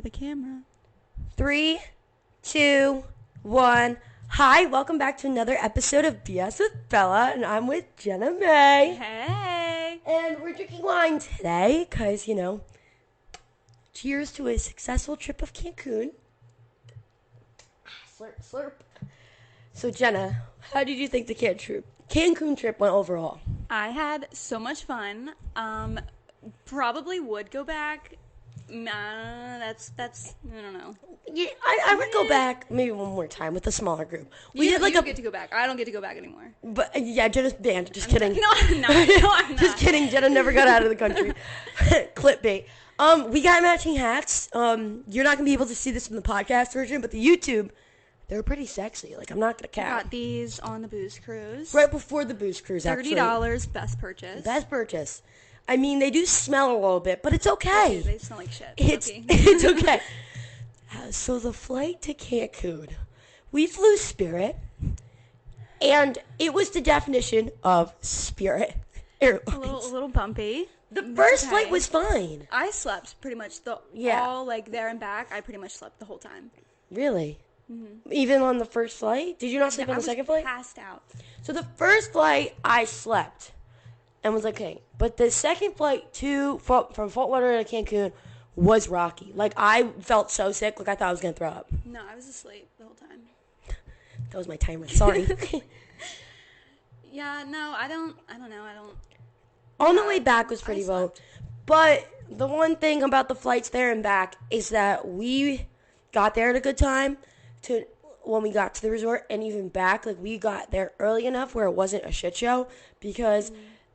for the camera. 3, 2, 1. Hi, welcome back to another episode of BS with Bella, and I'm with Jenna and I. Hey! And we're drinking wine today, because, cheers to a successful trip of Cancun. Slurp, slurp. So, Jenna, how did you think the Cancun trip went overall? I had so much fun. Probably would go back. That's I don't know. Yeah, I would go back maybe one more time with a smaller group. You get to go back. I don't get to go back anymore. But yeah, Jenna's banned. Just kidding. No, I'm not. No, I'm not. Just kidding. Jenna never got out of the country. Clickbait. We got matching hats. You're not gonna be able to see this in the podcast version, but the YouTube, they're pretty sexy. Like, I'm not gonna cap. Got these on the booze cruise. Right before the booze cruise, actually. $30, best purchase. Best purchase. I mean, they do smell a little bit, but it's okay. They smell like shit. It's okay. So the flight to Cancun, we flew Spirit, and it was the definition of Spirit Airlines. A little bumpy. The first flight was fine. I slept pretty much all like there and back. I pretty much slept the whole time. Really? Mm-hmm. Even on the first flight? Did you not sleep on the second flight? I was passed out. So the first flight, I slept and was okay. But the second flight from Fort Lauderdale to Cancun was rocky. Like, I felt so sick. Like, I thought I was going to throw up. No, I was asleep the whole time. That was my timer. Sorry. Yeah, no, I don't know. On the way back was pretty low. But the one thing about the flights there and back is that we got there at a good time to when we got to the resort, and even back, like, we got there early enough where it wasn't a shit show, because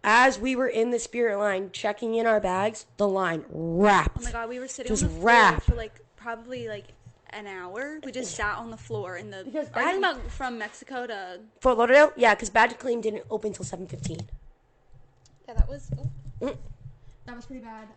as we were in the Spirit line checking in our bags, the line wrapped. Oh my god, we were sitting just on the floor for probably an hour. We just sat on the floor in the. Because are you talking about from Mexico to Fort Lauderdale? Yeah, because Badge Claim didn't open until 7:15. Yeah, that was. That was pretty bad.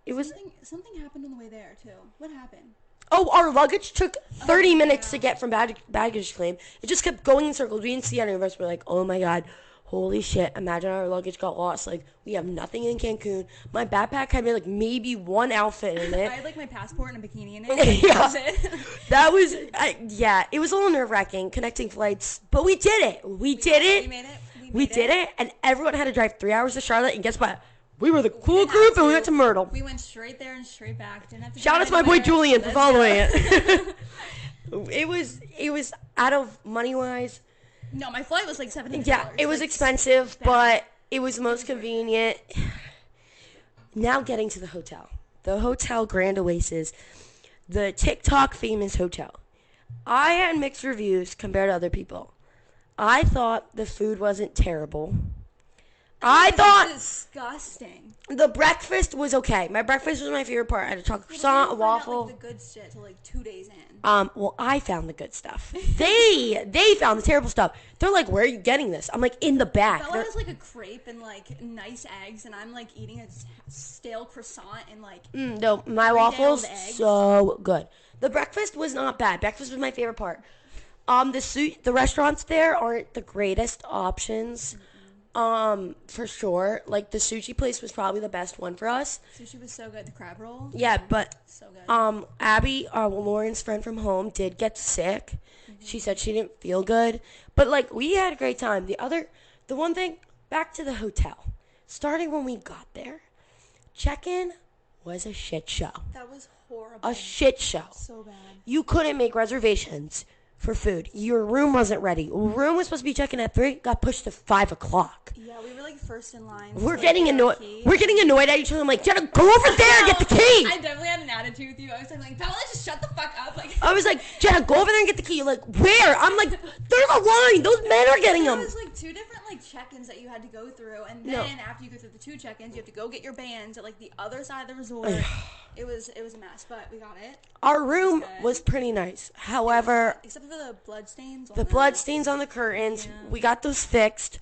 It was something happened on the way there too. What happened? Oh, our luggage took 30 minutes to get from baggage claim. It just kept going in circles. We didn't see any of us. We're like, oh my god, holy shit. Imagine our luggage got lost. Like, we have nothing in Cancun. My backpack had maybe one outfit in it. I had my passport and a bikini in it. That was it was a little nerve-wracking connecting flights. But we did it. We did it. We did it. And everyone had to drive 3 hours to Charlotte. And guess what? We were the cool group, and we went to Myrtle. We went straight there and straight back. Didn't have to shout out to my boy Julian for following it. It was out of money wise. No, my flight was $700. Yeah, it was expensive, but it was the most convenient. Now getting to the hotel Grand Oasis, the TikTok famous hotel. I had mixed reviews compared to other people. I thought the food wasn't terrible. I thought disgusting. The breakfast was okay. My breakfast was my favorite part. I had a chocolate croissant, a waffle. The good shit till 2 days in. Well, I found the good stuff. They found the terrible stuff. They're like, where are you getting this? I'm like, in the back. Bella has a crepe and nice eggs, and I'm eating a stale croissant and no, my waffles so good. The breakfast was not bad. Breakfast was my favorite part. The restaurants there aren't the greatest options. For sure. The sushi place was probably the best one for us. Sushi was so good. The crab roll. Yeah, but so good. Abby, Lauren's friend from home, did get sick. Mm-hmm. She said she didn't feel good, but we had a great time. The one thing, back to the hotel. Starting when we got there, check-in was a shit show. That was horrible. A shit show. So bad. You couldn't make reservations for food. Your room wasn't ready. Room was supposed to be checking at 3, got pushed to 5 o'clock. Yeah, we were first in line. We're getting annoyed. We're getting annoyed at each other. I'm like, Jenna, go over there and get the key. I definitely had an attitude with you. I was like, Bella, just shut the fuck up. I was like, Jenna, go over there and get the key. You're like, where? I'm like, there's a line. Those men are getting them. There was 2 different check-ins that you had to go through, and then after you go through the 2 check-ins, you have to go get your bands at the other side of the resort. It was a mess, but we got it. Our room was pretty nice. However, except for the bloodstains. The bloodstains on the curtains. Yeah. We got those fixed.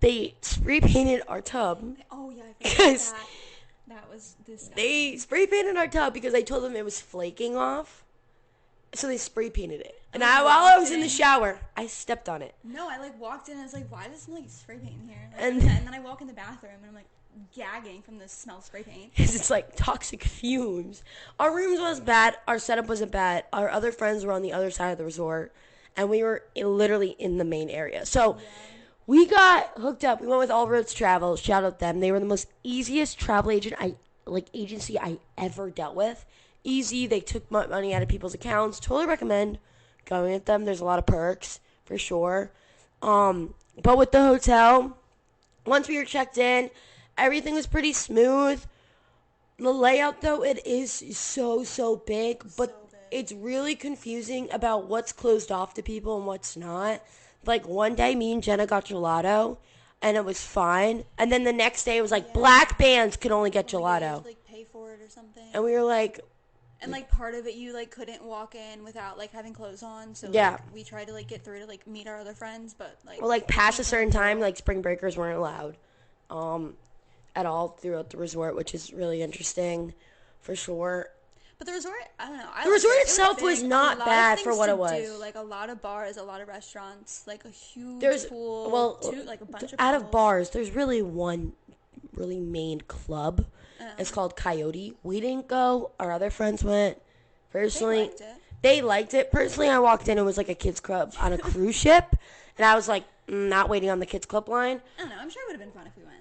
They spray painted our tub. Oh yeah, I forgot that. That was disgusting. They spray painted our tub because I told them it was flaking off. So they spray painted it. And while I was in the shower, I stepped on it. No, I walked in and I was like, why does it smell like spray paint in here? And then I walk in the bathroom and I'm like, gagging from the smell spray paint. It's like toxic fumes. Our rooms was bad. Our setup wasn't bad. Our other friends were on the other side of the resort, and we were literally in the main area. So we got hooked up. We went with All Roads Travel. Shout out them. They were the most easiest travel agency I ever dealt with. Easy. They took money out of people's accounts. Totally recommend going with them. There's a lot of perks for sure. But with the hotel, once we were checked in, everything was pretty smooth. The layout, though, it is so big, but it's really confusing about what's closed off to people and what's not. Like, one day, me and Jenna got gelato, and it was fine. And then the next day, it was like, black bands could only get gelato. You have to, like, pay for it or something. And we were like... And, like, part of it, you, like, couldn't walk in without, like, having clothes on. So, like, we tried to, like, get through to, like, meet our other friends, but, like... Well, like, past a certain time, like, spring breakers weren't allowed. At all throughout the resort, which is really interesting, for sure. But the resort, I don't know. The resort itself was not bad for what it was. Like, a lot of bars, a lot of restaurants, like, a huge pool. Well, like, a bunch of out pools. of bars, there's really one really main club. It's called Coyote. We didn't go. Our other friends went. Personally, they liked it. Personally, I walked in. It was like a kids club on a cruise ship, and I was like, not waiting on the kids club line. I don't know. I'm sure it would have been fun if we went.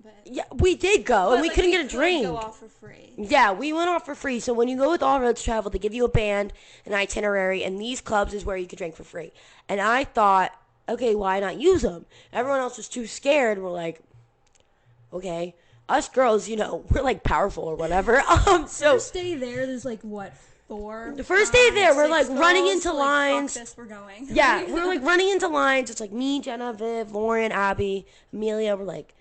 But yeah, we did go, and we couldn't get a drink. Go off for free. Yeah, we went off for free. So when you go with All Roads Travel, they give you a band, an itinerary, and these clubs is where you could drink for free. And I thought, okay, why not use them? Everyone else was too scared. We're like, okay. Us girls, you know, we're like powerful or whatever. So first day there's like what, 4? The first day there, we're like girls, running into lines. Fuck this, we're going. Yeah, we're like running into lines. It's like me, Jenna, Viv, Lauren, Abby, Amelia. We're like,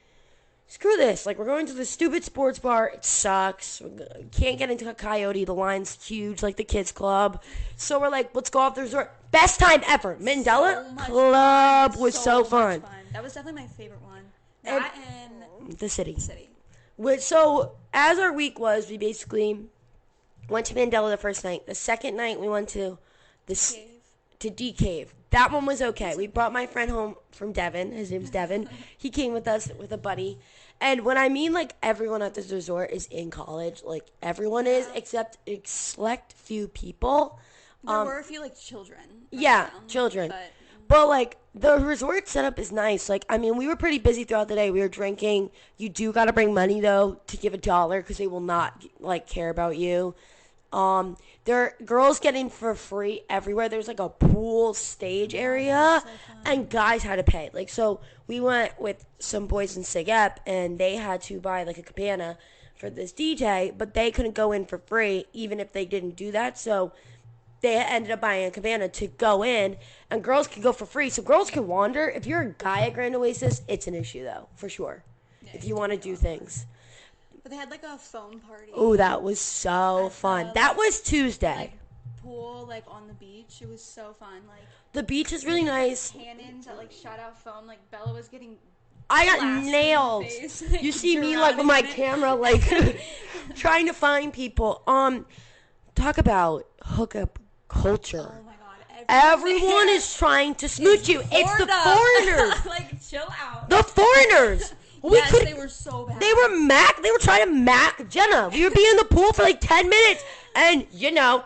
screw this. Like, we're going to this stupid sports bar. It sucks. We can't get into a Coyote. The line's huge, like the kids club. So we're like, let's go off the resort. Best time ever. Mandela Club was so fun. That was definitely my favorite one. That and the city. So, as our week was, we basically went to Mandela the first night. The second night, we went to D Cave. That one was okay. We brought my friend home from Devon. His name's Devon. He came with us with a buddy. And when I mean, like, everyone at this resort is in college, like, everyone is, except a select few people. There were a few, like, children. Children. But, like, the resort setup is nice. Like, I mean, we were pretty busy throughout the day. We were drinking. You do got to bring money, though, to give $1 because they will not, like, care about you. There are girls getting for free everywhere. There's, like, a pool stage area, and guys had to pay. Like, so we went with some boys in Sigep, and they had to buy, like, a cabana for this DJ, but they couldn't go in for free, even if they didn't do that. So they ended up buying a cabana to go in, and girls can go for free. So girls can wander. If you're a guy at Grand Oasis, it's an issue, though, for sure, if you want to do things. But they had, like, a phone party. Oh, that was so fun. That was Tuesday. Like, pool, like, on the beach. It was so fun. Like, the beach is really nice. Cannons that, like, shot out foam. Like, Bella was getting... I got nailed. Like, you see me, like, with my camera, like, trying to find people. Talk about hookup culture. Oh my god. Everyone is trying to smooch you. It's the foreigners. Like, chill out. The foreigners. They were so bad. They were trying to mac Jenna. We would be in the pool for like 10 minutes, and, you know,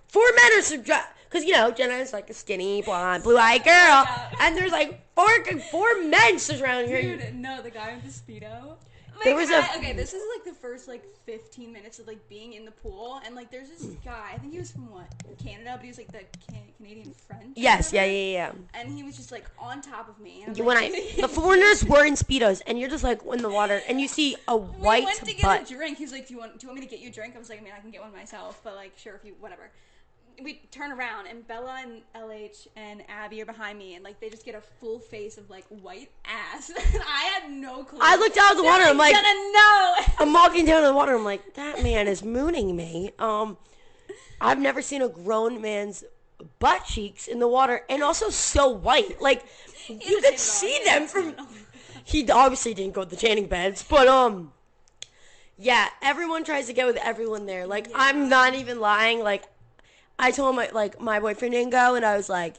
4 men are because, you know, Jenna is like a skinny, blonde, blue-eyed girl, and there's like four men surrounding her. Dude, no, the guy with the Speedo. Like, there was this is like the first like 15 minutes of like being in the pool, and like there's this guy. I think he was from Canada, but he was like the Canadian French. Yes, yeah. And he was just like on top of me. And the foreigners were in Speedos, and you're just like in the water, and you see a white butt. We went to get a drink. He was like, "Do you want me to get you a drink?" I was like, "I mean, I can get one myself, but like, sure, if you whatever." We turn around, and Bella and LH and Abby are behind me, and like they just get a full face of like white ass. And I had no clue. I looked out of the water. I'm like, no. I'm walking down the water. I'm like, that man is mooning me. I've never seen a grown man's butt cheeks in the water, and also so white. Like you could see them from. He obviously didn't go to the tanning beds, but yeah, everyone tries to get with everyone there. Like I'm not even lying. Like. I told my boyfriend didn't go, and I was like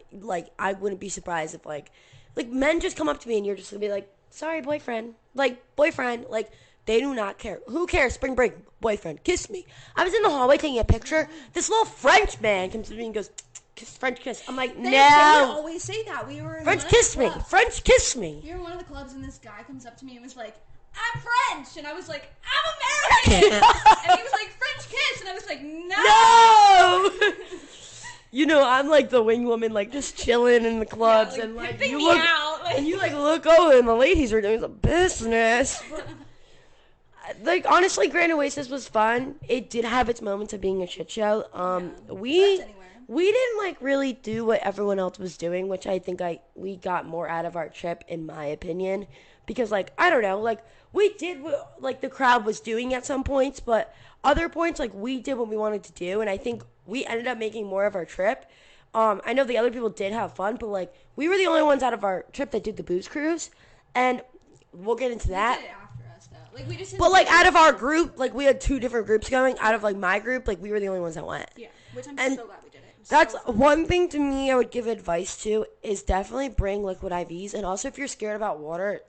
I wouldn't be surprised if like men just come up to me and you're just gonna be like, sorry boyfriend, like They do not care. Who cares? Spring break, boyfriend, kiss me. I was in the hallway taking a picture. This little French man comes to me and goes, French kiss. I'm like, They would no. always say that. We were in French one kiss of the me. clubs. French kiss me. We were in one of the clubs, and this guy comes up to me and was like, I'm French. And I was like, I'm American. And he was like, French kiss. And I was like, no. No. You know, I'm like the wing woman, like just chilling in the clubs, Yeah, and like pimping you me look, out, like- and you like look over, and the ladies are doing some business. Like honestly, Grand Oasis was fun. It did have its moments of being a shit show. Yeah. We That's anywhere. we didn't like really do what everyone else was doing, which I think we got more out of our trip, in my opinion, because like I don't know, like we did what like the crowd was doing at some points, but other points like we did what we wanted to do, and I think we ended up making more of our trip. I know the other people did have fun, but like we were the only ones out of our trip that did the booze cruise, and we'll get into that. They did it after us, though. Like, we just But like out of our group, like we had 2 different groups going. Out of like my group, like we were the only ones that went. Yeah, which I'm And so glad we did it. That's so fun. one thing to me I would give advice to is definitely bring liquid IVs, and also if you're scared about water,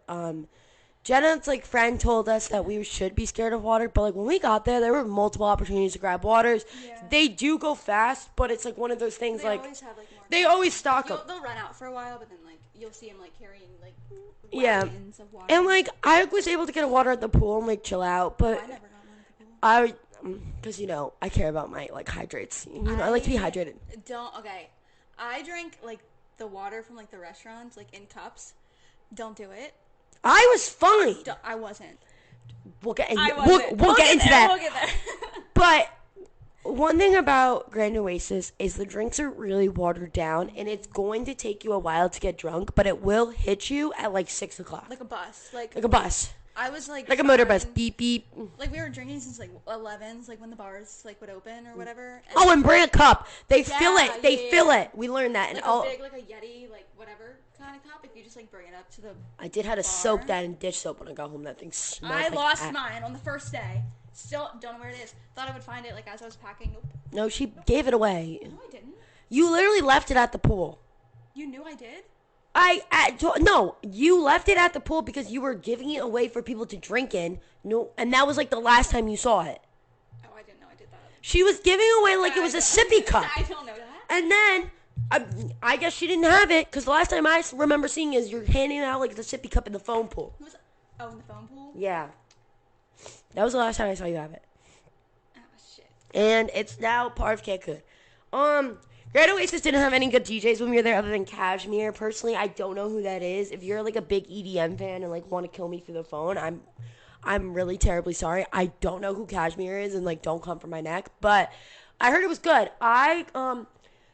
Jenna's like friend told us that we should be scared of water, but like when we got there were multiple opportunities to grab waters. Yeah. They do go fast, but it's like one of those things They like always have, like, more they always stock up. They'll run out for a while, but then, like, you'll see them, like, carrying, like, Yeah. wagons of water. And like I was able to get a water at the pool and like chill out, but I never got one at the pool. because you know I care about my like hydrates. You know I like to be hydrated. Okay. I drink, like, the water from, like, the restaurants, like, in cups. Don't do it. I was fine. I wasn't. We'll get in, I we'll wasn't. get into there, that. We'll get there. But one thing about Grand Oasis is the drinks are really watered down, and it's going to take you a while to get drunk, but it will hit you at like 6 o'clock. Like a bus. Like a bus. I was, like Like a motor bus. fine. Beep, beep. Like, we were drinking since, like, 11s, like, when the bars, like, would open or whatever. And Oh, and bring a cup. They fill Yeah, it. They yeah, fill yeah. it. We learned that. like And a big, like, a Yeti, like, whatever kind of cup. If you just, like, bring it up to the... I did have to bar. soak that in dish soap when I got home. That thing smelled I like lost ass. mine on the first day. Still don't know where it is. Thought I would find it, like, as I was packing. Nope. No, she gave it away. No, I didn't. You literally left it at the pool. You knew I did? No, you left it at the pool because you were giving it away for people to drink in. No, and that was like the last time you saw it. Oh, I didn't know I did that. She was giving away like it was a sippy cup. I don't know that. And then I guess she didn't have it because the last time I remember seeing is you're handing out like the sippy cup in the phone pool. Who was Oh, in the phone pool? Yeah, that was the last time I saw you have it. Oh, shit. And it's now part of Cancun. Grand Oasis didn't have any good DJs when we were there other than Cashmere. Personally, I don't know who that is. If you're like a big EDM fan and like want to kill me through the phone, I'm really terribly sorry. I don't know who Cashmere is and like don't come for my neck. But I heard it was good.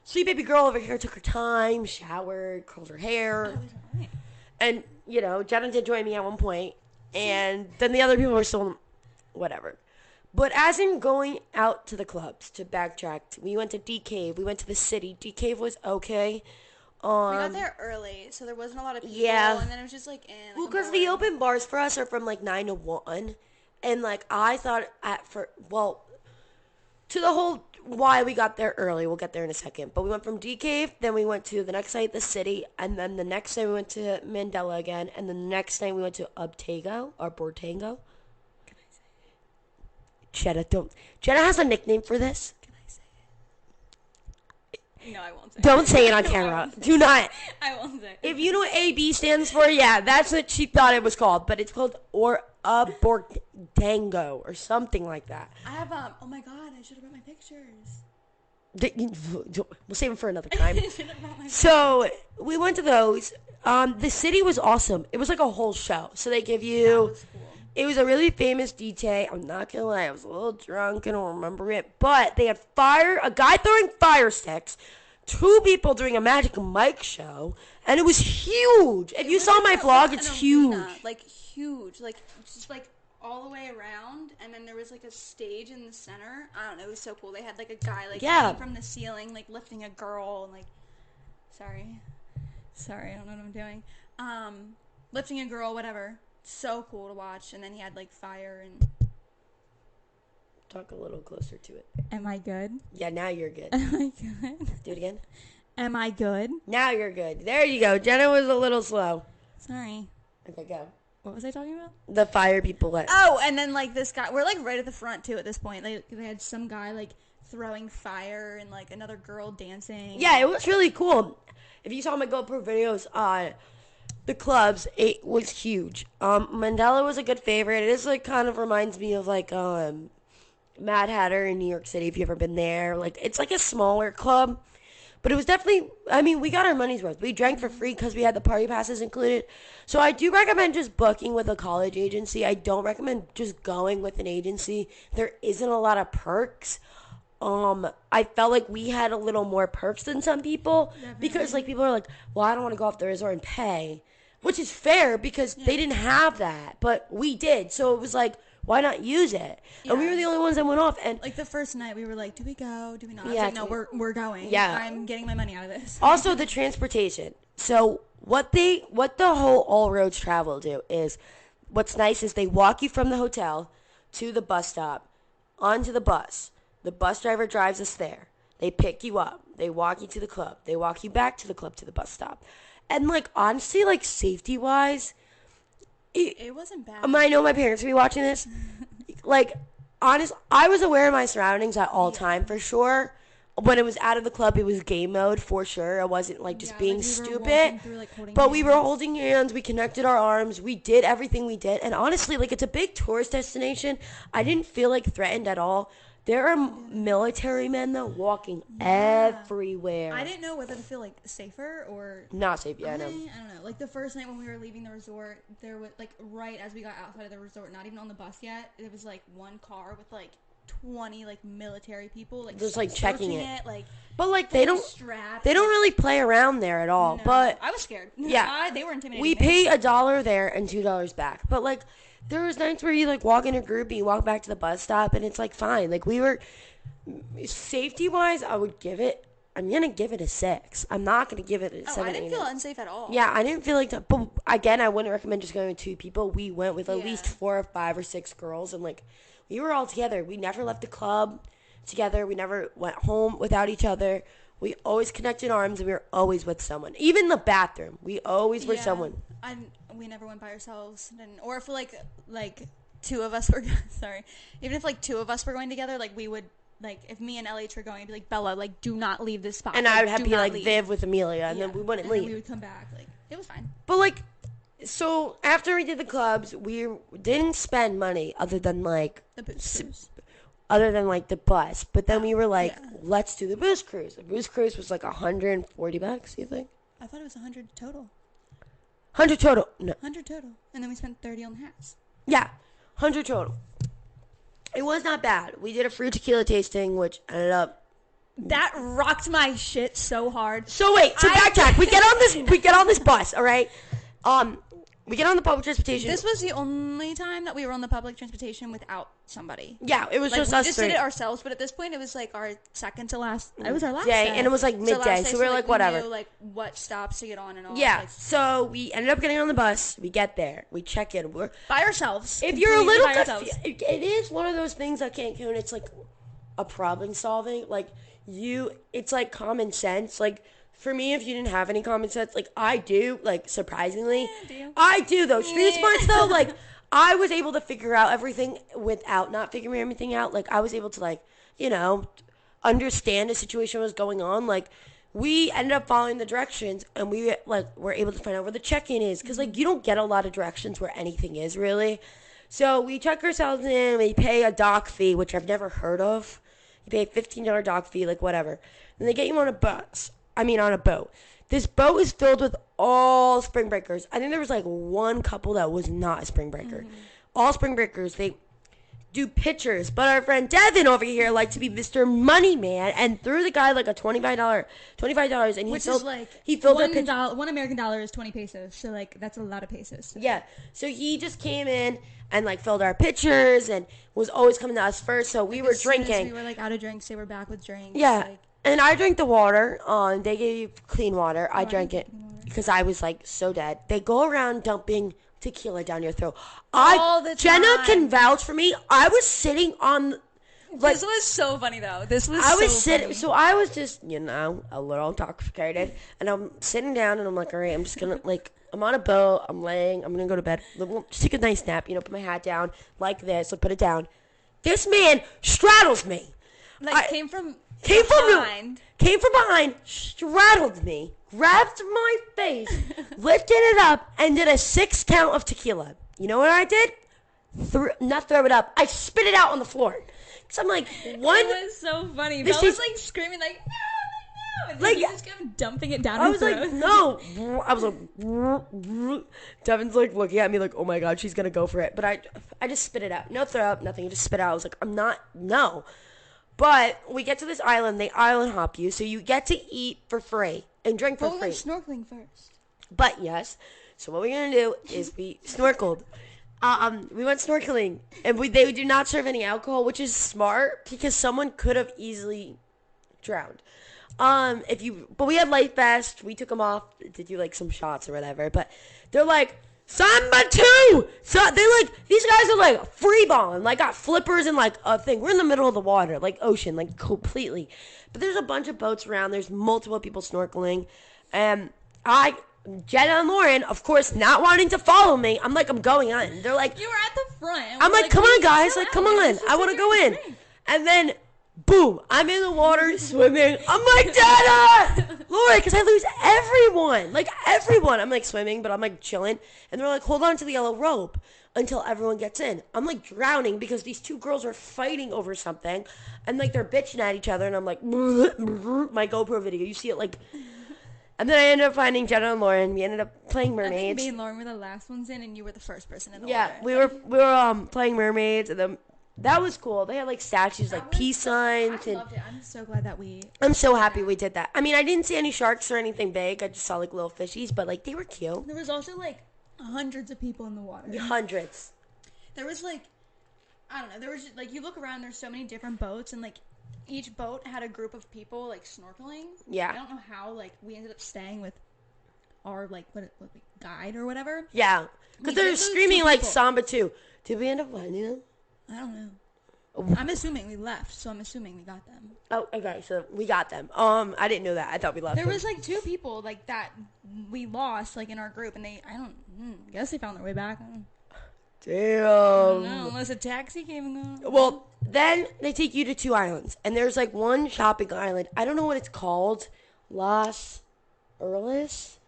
Sweet baby girl over here took her time, showered, curled her hair. Oh, it was alright. And, you know, Jenna did join me at one point. And then the other people were still whatever. But as in going out to the clubs, to backtrack, we went to D Cave. We went to the city. D Cave was okay. We got there early, so there wasn't a lot of people. Yeah. And then it was just like Well, because the open bars for us are from like 9 to 1. And like I thought to the whole why we got there early, we'll get there in a second. But we went from D Cave, then we went to the next night, the city, and then the next day we went to Mandela again, and then the next night we went to Ubtango or Bortango. Jenna has a nickname for this. Can I say it? No, I won't say it. Don't say it on camera. Do not. I won't say it. If you know what AB stands for, yeah, that's what she thought it was called. But it's called Bortango or something like that. I have, oh my god, I should have brought my pictures. We'll save them for another time. I should have brought my So we went to those. The city was awesome. It was like a whole show. So they give you... That was cool. It was a really famous DJ. I'm not gonna lie, I was a little drunk. I don't remember it. But they had a guy throwing fire sticks, 2 people doing a Magic Mike show, and it was huge. If you saw my vlog, it's huge. Like, huge. Like, just, like, all the way around, and then there was, like, a stage in the center. I don't know, it was so cool. They had, like, a guy, like, hanging from the ceiling, like, lifting a girl, and, like, sorry, I don't know what I'm doing. Lifting a girl, whatever. So cool to watch. And then he had like fire and... Talk a little closer to it. Am I good? Yeah, now you're good. Am I good? Do it again. Am I good? Now you're good. There you go. Jenna was a little slow. Sorry. Okay, go. What was I talking about? The fire people went. Oh, and then like this guy, we're like right at the front too at this point. They had some guy like throwing fire and like another girl dancing. Yeah, it was really cool. If you saw my GoPro videos on the clubs, it was huge. Mandela was a good favorite. It is like kind of reminds me of like Mad Hatter in New York City. If you ever been there, like it's like a smaller club. But it was definitely, I mean, we got our money's worth. We drank for free because we had the party passes included. So I do recommend just booking with a college agency. I don't recommend just going with an agency. There isn't a lot of perks. I felt like we had a little more perks than some people. Because, like, people are like, well, I don't want to go off the resort and pay. Which is fair because they didn't have that. But we did. So it was like, why not use it? Yeah. And we were the only ones that went off. And like the first night, we were like, do we go? Do we not? Yeah, I was like, no, we're going. Yeah. I'm getting my money out of this. Also, the transportation. So what the whole all roads travel do is, what's nice is they walk you from the hotel to the bus stop, onto the bus. The bus driver drives us there. They pick you up. They walk you to the club. They walk you back to the club to the bus stop. And like honestly, like safety wise, it wasn't bad. I know my parents will be watching this. Like, honest, I was aware of my surroundings at all time for sure. When it was out of the club, it was game mode for sure. I wasn't like just being stupid. Through, like, but we were holding hands. We connected our arms. We did everything we did. And honestly, like it's a big tourist destination. I didn't feel like threatened at all. There are military men though walking everywhere. I didn't know whether to feel like safer or not safe. Yeah, I know. I don't know. Like the first night when we were leaving the resort, there was like right as we got outside of the resort, not even on the bus yet, there was like one car with like 20 like military people like just like checking it. Like, but like they don't really play around there at all. No, but I was scared. Yeah, they were intimidating. We pay $1 there and $2 back. But like there was nights where you like walk in a group and you walk back to the bus stop and it's like fine. Like we were safety wise, I'm gonna give it a 6. I'm not gonna give it a 7. I didn't feel unsafe at all. Yeah, I didn't feel like that. But again, I wouldn't recommend just going with 2 people. We went with at least 4 or 5 or 6 girls, and like we were all together. We never left the club together. We never went home without each other. We always connected arms, and we were always with someone. Even the bathroom, we always were someone. We never went by ourselves, or if like 2 of us were sorry, even if like 2 of us were going together, like we would. Like, if me and LH were going, I'd be like, Bella, like, do not leave this spot. And like, I would have to be like leave. Viv with Amelia, and then we wouldn't leave. We would come back. Like, it was fine. But, like, so after we did the clubs, we didn't spend money other than, like, the booze cruise. Other than, like, the bus. But then we were like, let's do the booze cruise. The booze cruise was, like, $140, you think? I thought it was 100 total. 100 total. No. 100 total. And then we spent 30 on the hats. Yeah, 100 total. It was not bad. We did a free tequila tasting, which ended up. That rocked my shit so hard. So wait, backtrack. We get on this bus, all right? We get on the public transportation. This was the only time that we were on the public transportation without somebody. Yeah, it was like, just we us just 3. did it ourselves, but at this point, it was like our second to last. It was our last day, and it was like midday, so we were like, whatever. We knew, like what stops to get on and all. Yeah, like, so we ended up getting on the bus. We get there, we check in. We're by ourselves. If you're a little confused, it is one of those things at Cancun. It's like a problem solving. Like it's like common sense. Like. For me, if you didn't have any common sense, like I do, like surprisingly, I do though. Street smarts though, like I was able to figure out everything without not figuring everything out. Like I was able to like, understand a situation was going on. Like we ended up following the directions and we like were able to find out where the check-in is. Cause like you don't get a lot of directions where anything is really. So we check ourselves in, we pay a dock fee, which I've never heard of. You pay a $15 dock fee, like whatever. And they get you on a boat. This boat is filled with all spring breakers. I think there was like one couple that was not a spring breaker. Mm-hmm. All spring breakers, they do pictures. But our friend Devin over here liked to be Mr. Money Man and threw the guy like a $25 and he filled one American dollar is 20 pesos. So like that's a lot of pesos. Yeah. So he just came in and like filled our pictures and was always coming to us first. So we were drinking. We were like out of drinks. They were back with drinks. Yeah. Like, and I drank the water. They gave you clean water. I drank it because I was like so dead. They go around dumping tequila down your throat. All the time. Jenna can vouch for me. I was sitting on. Like, this was so funny though. So I was just a little intoxicated, and I'm sitting down, and I'm like, all right, I'm just gonna like I'm on a boat. I'm laying. I'm going to go to bed. Just take a nice nap. Put my hat down like this. Put it down. This man straddles me. Came from behind, straddled me, grabbed my face, lifted it up, and did a 6 count of tequila. You know what I did? Not throw it up. I spit it out on the floor. So I'm like, one. It was so funny. Belle was like screaming like, no. And like, he just kept dumping it down. I was like, no. I was like, Devin's like looking at me like, oh my God, she's gonna go for it. But I just spit it out. No throw up, nothing. Just spit it out. I was like, no. But we get to this island. They island hop you, so you get to eat for free and drink for free. We went snorkeling first. But yes, so what we're gonna do is we snorkeled. We went snorkeling, and they do not serve any alcohol, which is smart because someone could have easily drowned. But we had life vests. We took them off to do like some shots or whatever. But they're like, Samba 2! So these guys are like free balling, like got flippers and like a thing. We're in the middle of the water, like ocean, like completely. But there's a bunch of boats around. There's multiple people snorkeling. And Jenna and Lauren, of course, not wanting to follow me. I'm like, I'm going on. They're like, you were at the front. I'm like, come on, guys. Like, come on. I want to go in. And then, boom, I'm in the water swimming. I'm like, Jenna! Lauren, because I lose everyone. Like, everyone. I'm like swimming, but I'm like chilling. And they're like, hold on to the yellow rope until everyone gets in. I'm like drowning because these two girls are fighting over something. And like, they're bitching at each other. And I'm like, my GoPro video. You see it like... And then I ended up finding Jenna and Lauren. We ended up playing mermaids. I think me and Lauren were the last ones in, and you were the first person in the water. Yeah, we were playing mermaids, and then that was cool. They had like statues, like peace signs. I loved it. I'm so glad that I'm so happy we did that. I mean, I didn't see any sharks or anything big. I just saw like little fishies, but like they were cute. There was also like hundreds of people in the water. Hundreds. There was like, I don't know. There was just, like, you look around. There's so many different boats, and like. Each boat had a group of people, like, snorkeling. Yeah. I don't know how, like, we ended up staying with our, like, what guide or whatever. Yeah. Because they're screaming, like, Samba 2. Did we end up finding them? I don't know. I'm assuming we left, so I'm assuming we got them. Oh, okay, so we got them. I didn't know that. I thought we left them. them. Was, like, 2 people, like, that we lost, like, in our group, and I guess they found their way back. Damn. I don't know, unless a taxi came and go. Well, then they take you to 2 islands. And there's like one shopping island. I don't know what it's called. Las Erlis?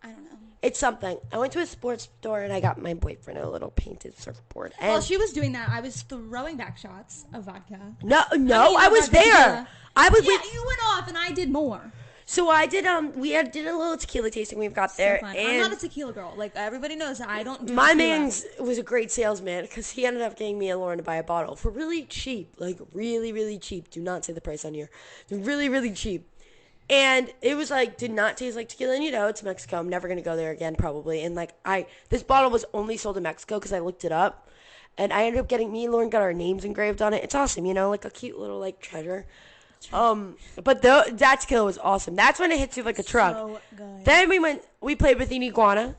I don't know. It's something. I went to a sports store and I got my boyfriend a little painted surfboard. And while she was doing that, I was throwing back shots of vodka. No, I was there. You went off and I did more. So I did we did a little tequila tasting we've got there. Fun. And I'm not a tequila girl. Like, everybody knows that I don't do my tequila. man was a great salesman because he ended up getting me and Lauren to buy a bottle for really cheap. Like, really, really cheap. Do not say the price on here. Really, really cheap. And it was like, did not taste like tequila. And it's Mexico. I'm never going to go there again, probably. And like, this bottle was only sold in Mexico because I looked it up. And I ended up me and Lauren got our names engraved on it. It's awesome, like a cute little like treasure. But that tequila was awesome. That's when it hits you like a truck. So good. Then we played with an iguana.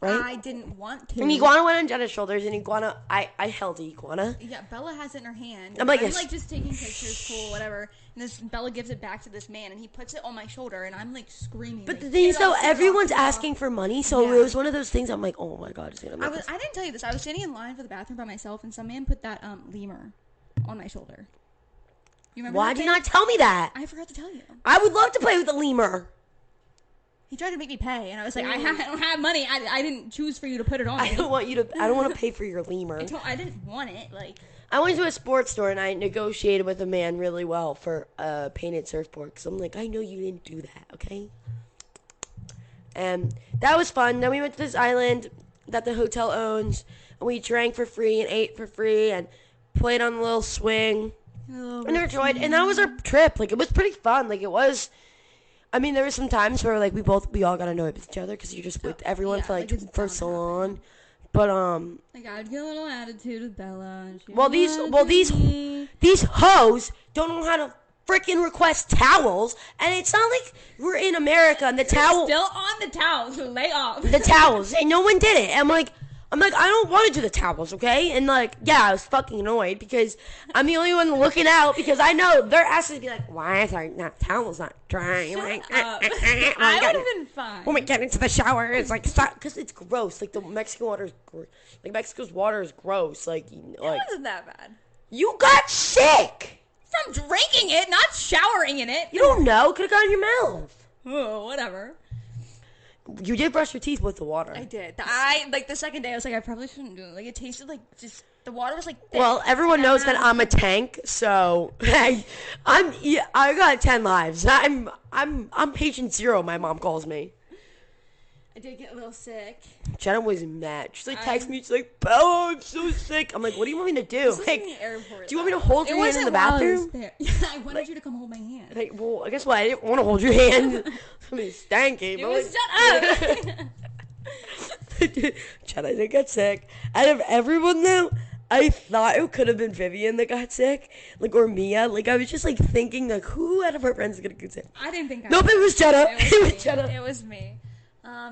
Right? I didn't want to. An iguana went on Jenna's shoulders. An iguana, I held the iguana. Yeah, Bella has it in her hand. I'm like just taking pictures, cool, whatever. And Bella gives it back to this man, and he puts it on my shoulder, and I'm like screaming. But the thing is, though, everyone's asking for money, so it was one of those things. I'm like, oh my God, it's gonna make I didn't tell you this. I was standing in line for the bathroom by myself, and some man put that lemur on my shoulder. You remember? Why did you not tell me that? I forgot to tell you. I would love to play with a lemur. He tried to make me pay, and I was like, I don't have money. I didn't choose for you to put it on. I don't want to pay for your lemur. I didn't want it. Like, I went to a sports store and I negotiated with a man really well for a painted surfboard because I'm like, I know you didn't do that, okay? And that was fun. Then we went to this island that the hotel owns, and we drank for free and ate for free and played on the little swing. And enjoyed, and that was our trip. Like, it was pretty fun. Like, it was. I mean, there were some times where like we all got annoyed with each other because you're just with everyone for for so long. But like, I'd get a little attitude with Bella. And these hoes don't know how to freaking request towels, and it's not like we're in America and the towel still on the towels. So lay off the towels, and no one did it. I'm like, I'm like, I don't want to do the towels, okay? And like, yeah, I was fucking annoyed because I'm the only one looking out because I know their asses would be like, why is our towels not drying? Like, I would have been fine. when we get into the shower, it's like, because it's gross. Like the Mexican water is, like Mexico's water is gross. Like, It wasn't that bad. You got sick from drinking it, not showering in it. You don't know. Could have got in your mouth. Oh, whatever. You did brush your teeth with the water. I did. Like the second day, I was like, I probably shouldn't do it. Like it tasted like just the water was like thick. Well, everyone knows that I'm a tank, so I got 10 lives. I'm patient 0. My mom calls me. I did get a little sick. Jenna was mad. She's like, text me. She's like, Bella, I'm so sick. I'm like, what do you want me to do? Like, in the airport, do you want me to hold your hand in the bathroom? Yeah, I wanted you to come hold my hand. Like, well, I guess what? I didn't want to hold your hand. I mean, stanky. It was shut up. Jenna didn't get sick. Out of everyone, though, I thought it could have been Vivian that got sick, like, or Mia. Like, I was just like thinking, like, who out of our friends is gonna get sick? I didn't think. Nope, it was Jenna. It was Jenna. It was me.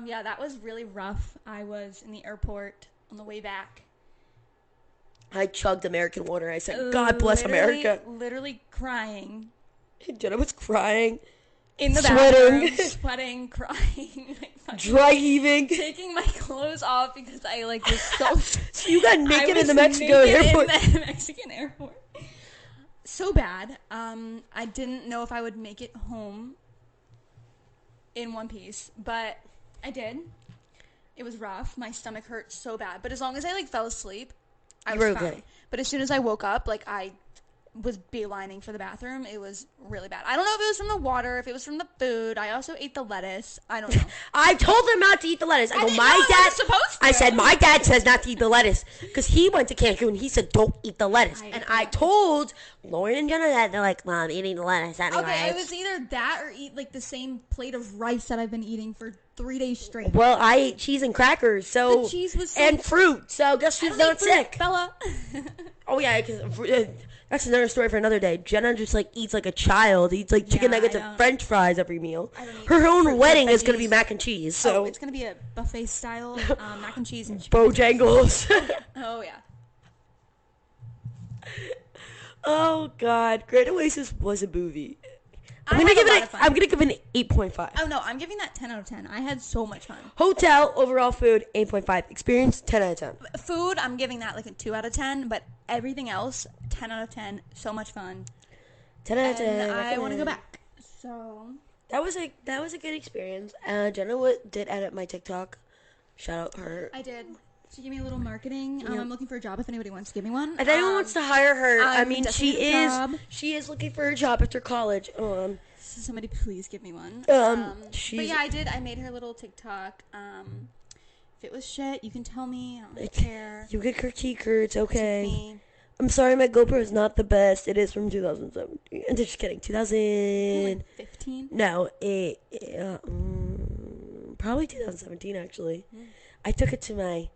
Yeah, that was really rough. I was in the airport on the way back. I chugged American water. I said, God bless America. Literally crying. Jenna was crying. In the bathroom. Sweating, crying. Like, dry heaving. Taking my clothes off because I, like, was so... So you got naked in the Mexico airport. In the Mexican airport. So bad. I didn't know if I would make it home in one piece, but... I did. It was rough. My stomach hurt so bad. But as long as I, like, fell asleep, I was fine. Okay. But as soon as I woke up, like, I was beelining for the bathroom. It was really bad. I don't know if it was from the water, if it was from the food. I also ate the lettuce. I don't know. I told him not to eat the lettuce. I go, my dad supposed to. I said, my dad says not to eat the lettuce because he went to Cancun. He said, don't eat the lettuce. I told Lauren and Jenna that. They're like, Mom, eating the lettuce anyway. Okay, it was either that or eat, like, the same plate of rice that I've been eating for 3 days straight. Well, I ate cheese and crackers, so the cheese was and fruit. So guess who's not sick? Bella. Oh yeah, because that's another story for another day. Jenna just like eats like a child. Eats like chicken nuggets and French fries every meal. Her own wedding is gonna be mac and cheese. So it's gonna be a buffet style mac and cheese and Bojangles. Oh yeah. Oh God, Great Oasis was a movie. I'm gonna give it an 8.5. Oh no, I'm giving that 10 out of 10. I had so much fun. Hotel, overall food, 8.5. Experience, 10 out of 10. Food, I'm giving that like a 2 out of 10, but everything else, 10 out of 10. So much fun. 10 out of 10. I want to go back. So that was a good experience. Jenna did edit my TikTok. Shout out her. I did. She gave me a little marketing. I'm looking for a job if anybody wants to give me one. If anyone wants to hire her, I mean, she is looking for a job after college. Somebody please give me one. But yeah, I did. I made her a little TikTok. If it was shit, you can tell me. I don't really care. You get critique her. It's okay. I'm sorry, my GoPro is not the best. It is from 2017. I'm just kidding. 2015? No, probably 2017 actually. I took it to my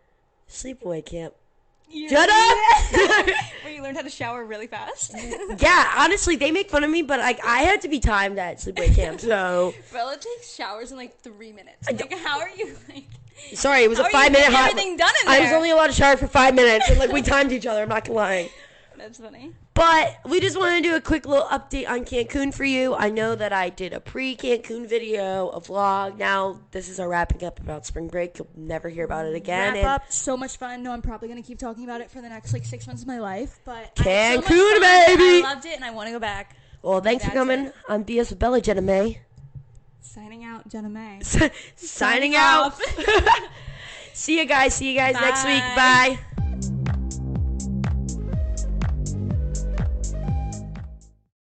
sleepaway camp. Jenna! Where you learned how to shower really fast? Yeah, honestly, they make fun of me, but like I had to be timed at sleepaway camp, so. Bella takes showers in like 3 minutes. Like, how are you like? Sorry, it was a 5-minute hot. Everything done in there. I was only allowed to shower for 5 minutes, and like we timed each other. I'm not gonna lie. That's funny. But we just wanted to do a quick little update on Cancun for you. I know that I did a pre-Cancun video, a vlog. Now this is our wrapping up about spring break. You'll never hear about it again. Wrap up. So much fun. No, I'm probably going to keep talking about it for the next like 6 months of my life. But Cancun, so baby! I loved it and I want to go back. Well, thanks for coming. I'm BS with Bella, Jenna May. Signing out, Jenna May. Signing out. See you guys. Next week. Bye.